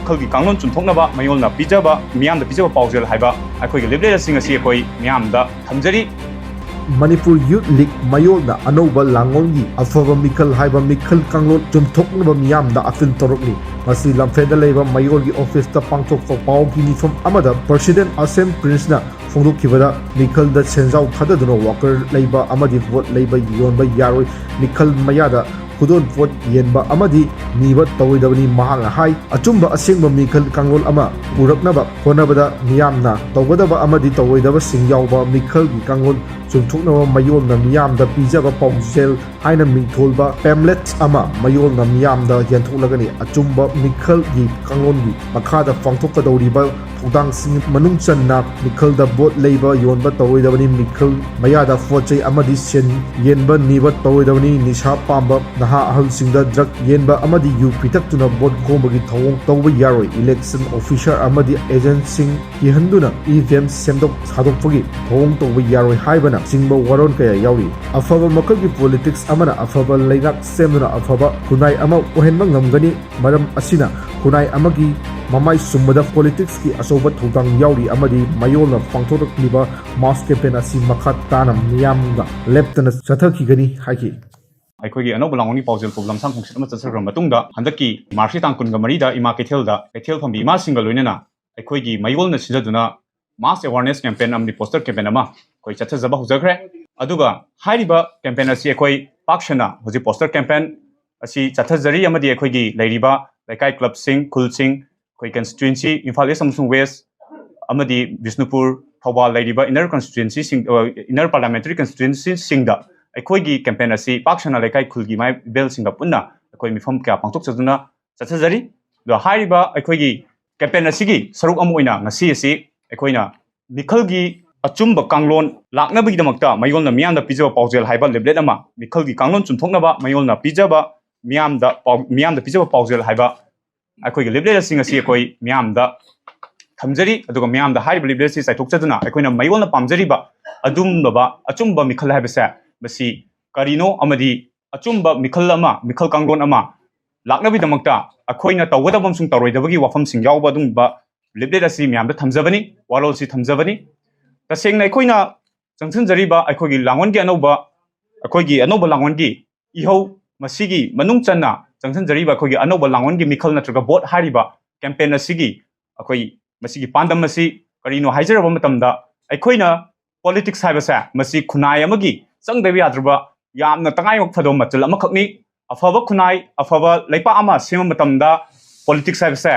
Meekhal-kanglon chumthoknaba MAYOL pijaba meeyamda pijaba paujel haiba akhoi leader sing asi akhoi meeyamda thamjari. Manipur Youth League MAYOL anouba langol gi aphaba Meekhal haiba Meekhal-kanglon chumthoknaba meeyamda appeal tourakli. Masi lampheda leiba MAYOL gi office ta pangthokpa pau gi mifam amada President Asem Prince na phongdokkibada Meekhal da senjau thadaduna worker leiba amadi vote leiba yonba yaroi Meekhal mayada Kudon vote yenba amadi niba tawidabani mahang hai achumba asengba Meekhal-kanglon ama uraknaba honabada meeyamna tawgadaba amadi tawidaba singyawba Meekhal-kanglon chumthoknaba MAYOL meeyamda pijaba paujel haina mingtholba pamphlet ama MAYOL meeyamda yentholagani achumba Meekhal-kanglon gi makhada pangthokadawriba thongdangsing manung channa Meekhal da vote leiba yonba tawidabani Meekhal mayada vote amadi sen yenba niba tawidabani nisha pamba naha ahalsingda drug yenba amadi yu pitaktuna vote khombagi thawong tawba yaroi election officer amadi agent sing kihanduna EVM semdok sadokpagi thawong tawba yaroi haibana singba waron kaya yauri aphaba makalgi politics amana aphaba leingak semduna aphaba kunai ama ohenba ngamgani maram asina kunai amagi mamai sumbada politics ki asoba thudang yauri amadi MAYOL na pangthokliba mass campaign asi makhat tana meeyamda leptana chathakigani haki ꯑꯩꯈꯣꯏꯒꯤ ꯑꯅꯧꯕ ꯂꯥꯡꯒꯣꯜꯒꯤ ꯄꯥꯎꯖꯦꯜ programme ꯁꯥꯡ ꯈꯣꯡꯆꯠ ꯑꯃ ꯆꯠꯊꯈ꯭ꯔꯕ ꯃꯇꯨꯡꯗ ꯍꯟꯗꯛꯀꯤ ꯃꯥꯔꯆꯀꯤ ꯇꯥꯡ 23ꯗ ꯏꯃꯥ ꯀꯩꯊꯦꯜꯗ ꯀꯩꯊꯦꯜ ꯐꯝꯕꯤ ꯏꯃꯥꯁꯤꯡꯒ ꯂꯣꯏꯅꯅ ꯑꯩꯈꯣꯏꯒꯤ ꯃꯌꯣꯜꯅ ꯁꯤꯟꯖꯗꯨꯅ ꯃꯥꯁ ꯑꯦꯋꯥꯔꯅꯦꯁ ꯀꯦꯝꯄꯦꯟ ꯑꯃꯗꯤ ꯄꯣꯁꯇꯔ ꯀꯦꯝꯄꯦꯟ ꯑꯃ ꯑꯩꯈꯣꯏ ꯆꯠꯊꯖꯕ ꯍꯧꯖꯈ꯭ꯔꯦ ꯑꯗꯨꯒ ꯍꯥꯏꯔꯤꯕ ꯀꯦꯝꯄꯦꯟ ꯑꯁꯤ ꯑꯩꯈꯣꯏ ꯄꯥꯛ ꯁꯟꯅ ꯍꯧꯖꯤꯛ ꯄꯣꯁꯇꯔ ꯀꯦꯝꯄꯦꯟ ꯑꯁꯤ ꯆꯠꯊꯖꯔꯤ ꯑꯃꯗꯤ ꯑꯩꯈꯣꯏꯒꯤ ꯂꯩꯔꯤꯕ ꯂꯩꯀꯥꯏ ꯀ꯭ꯂꯕꯁꯤꯡ ꯈꯨꯜꯁꯤꯡ ꯑꯩꯈꯣꯏ ꯀꯟꯁꯇꯤꯇ꯭ꯌꯨꯑꯦꯟꯁꯤ ꯏꯝꯐꯥꯜ ꯏꯁ ꯑꯃꯁꯨꯡ ꯋꯦꯁ ꯑꯃꯗꯤ ꯕꯤꯁꯅꯨꯄꯨꯔ ꯊꯧꯕꯥꯜ ꯂꯩꯔꯤꯕ ꯏꯅꯔ ꯀꯟꯁꯇꯤꯇ꯭ꯌꯨꯑꯦꯟꯁꯤꯁꯤꯡ ꯏꯅꯔ ꯄꯥꯔꯂꯤꯌꯥꯃꯦꯟꯇꯔꯤ ꯀꯟꯁꯇꯤꯇ꯭ꯌꯨꯑꯦꯟꯁꯤꯁꯤꯡꯗ ꯑꯩꯈꯣꯏꯒꯤ ꯀꯦꯝꯄꯦꯟ ꯑꯁꯤ ꯄꯥꯛ ꯁꯟꯅ ꯂꯩꯀꯥꯏ ꯈꯨꯜꯒꯤ ꯃꯥꯏꯕꯦꯜꯁꯤꯡꯒ ꯄꯨꯟꯅ ꯑꯩꯈꯣꯏ ꯃꯤꯐꯝ ꯀꯌꯥ ꯄꯥꯡꯊꯣꯛꯆꯗꯨꯅ ꯆꯠꯊꯖꯔꯤ ꯑꯗꯣ ꯍꯥꯏꯔꯤꯕ ꯑꯩꯈꯣꯏꯒꯤ ꯀꯦꯝꯄꯦꯟ ꯑꯁꯤꯒꯤ ꯁꯔꯨꯛ ꯑꯃ ꯑꯣꯏꯅ ꯉꯁꯤ ꯑꯁꯤ ꯑꯩꯈꯣꯏꯅ ꯃꯤꯈꯜꯒꯤ ꯑꯆꯨꯝꯕ ꯀꯥꯡꯂꯣꯟ ꯂꯥꯛꯅꯕꯒꯤꯗꯃꯛꯇ ꯃꯌꯣꯜꯅ ꯃꯤꯌꯥꯝꯗ ꯄꯤꯖꯕ ꯄꯥꯎꯖꯦꯜ ꯍꯥꯏꯕ ꯂꯤꯐꯂꯦꯠ ꯑꯃ ꯃꯤꯈꯜꯒꯤ ꯀꯥꯡꯂꯣꯟ ꯆꯨꯝꯊꯣꯛꯅꯕ ꯃꯌꯣꯜꯅ ꯄꯤꯖꯕ ꯃꯤꯌꯥꯝꯗ ꯄꯤꯖꯕ ꯄꯥꯎꯖꯦꯜ ꯍꯥꯏꯕ ꯑꯩꯈꯣꯏꯒꯤ ꯂꯤꯐꯂꯦꯠ ꯑꯁꯤ ꯉꯁꯤ ꯑꯩꯈꯣꯏ ꯃꯤꯌꯥꯝꯗ ꯊꯝꯖꯔꯤ ꯑꯗꯨꯒ ꯃꯤꯌꯥꯝꯗ ꯍꯥꯏꯔꯤꯕ ꯂꯤꯐꯂꯦꯠ ꯑꯁꯤ ꯆꯥꯏꯊꯣꯛꯆꯗꯨꯅ ꯑꯩꯈꯣꯏꯅ ꯃꯌꯣꯜꯅ ꯄꯥꯝꯖꯔꯤꯕ ꯑꯗꯨꯝꯕ ꯑꯆꯨꯝꯕ ꯃꯤꯈꯜ ꯍꯥꯏꯕꯁꯦ ꯃꯁꯤ ꯀꯔꯤꯅꯣ ꯑꯃꯗꯤ ꯑꯆꯨꯝꯕ ꯃꯤꯈꯜ ꯑꯃ ꯃꯤꯈꯜ ꯀꯥꯡꯂꯣꯟ ꯑꯃ ꯂꯥꯛꯅꯕꯒꯤꯗꯃꯛꯇ ꯑꯩꯈꯣꯏꯅ ꯇꯧꯒꯗꯕ ꯑꯃꯁꯨꯡ ꯇꯧꯔꯣꯏꯗꯕꯒꯤ ꯋꯥꯐꯝꯁꯤꯡ ꯌꯥꯎꯕ ꯑꯗꯨꯒꯨꯝꯕ ꯂꯤꯐꯂꯦꯠ ꯑꯁꯤ ꯃꯌꯥꯝꯗ ꯊꯝꯖꯕꯅꯤ ꯋꯥꯔꯣꯜꯁꯤ ꯊꯝꯖꯕꯅꯤ ꯇꯁꯦꯡꯅ ꯑꯩꯈꯣꯏꯅ ꯆꯪꯁꯤꯟꯖꯔꯤꯕ ꯑꯩꯈꯣꯏꯒꯤ ꯑꯅꯧꯕ ꯂꯥꯡꯒꯣꯜꯒꯤ ꯏꯍꯧ ꯃꯁꯤꯒꯤ ꯃꯅꯨꯡ ꯆꯟꯅ ꯆꯪꯁꯤꯟꯖꯔꯤꯕ ꯑꯩꯈꯣꯏꯒꯤ ꯑꯅꯧꯕ ꯂꯥꯡꯒꯣꯜꯒꯤ ꯃꯤꯈꯜ ꯅꯠꯇ꯭ꯔꯒ ꯚꯣꯠ ꯍꯥꯏꯔꯤꯕ ꯀꯦꯝꯄꯦꯟ ꯑꯁꯤꯒꯤ ꯑꯩꯈꯣꯏ ꯃꯁꯤꯒꯤ ꯄꯥꯟꯗꯝ ꯑꯁꯤ ꯀꯔꯤꯅꯣ ꯍꯥꯏꯖꯔꯕ ꯃꯇꯝꯗ ꯑꯩꯈꯣꯏꯅ ꯄꯣꯂꯤꯇꯤꯛꯁ ꯍꯥꯏꯕꯁꯦ ꯃꯁꯤ ꯈꯨꯟꯅꯥꯏ ꯑꯃꯒꯤ ꯆꯪꯗꯕ ꯌꯥꯗ꯭ꯔꯕ ꯌꯥꯝꯅ ꯇꯉꯥꯏꯐꯗꯕ ꯐꯗꯕ ꯃꯆꯜ ꯑꯃꯈꯛꯅꯤ ꯑꯐꯕ ꯈꯨꯟꯅꯥꯏ ꯑꯐꯕ ꯂꯩꯄꯥꯛ ꯑꯃ ꯁꯦꯝꯕ ꯃꯇꯝꯗ ꯄꯣꯂꯤꯇꯤꯛꯁ ꯍꯥꯏꯕꯁꯦ